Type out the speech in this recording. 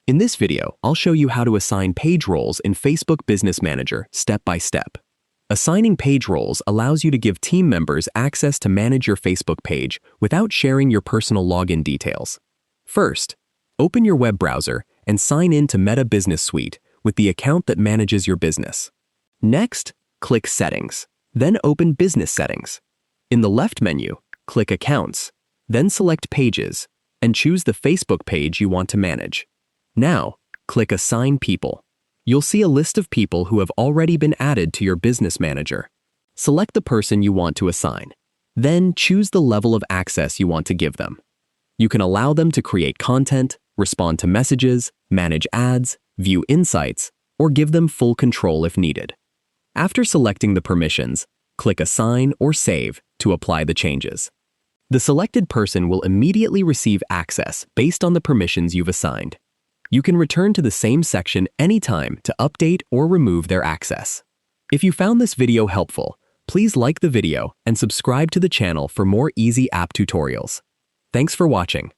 In this video, I'll show you how to assign page roles in Facebook Business Manager step by step. Assigning page roles allows you to give team members access to manage your Facebook page without sharing your personal login details. First, open your web browser and sign in to Meta Business Suite with the account that manages your business. Next, click Settings, then open Business Settings. In the left menu, click Accounts, then select Pages, and choose the Facebook page you want to manage. Now, click Assign People. You'll see a list of people who have already been added to your business manager. Select the person you want to assign. Then choose the level of access you want to give them. You can allow them to create content, respond to messages, manage ads, view insights, or give them full control if needed. After selecting the permissions, click Assign or Save to apply the changes. The selected person will immediately receive access based on the permissions you've assigned. You can return to the same section anytime to update or remove their access. If you found this video helpful, please like the video and subscribe to the channel for more easy app tutorials. Thanks for watching.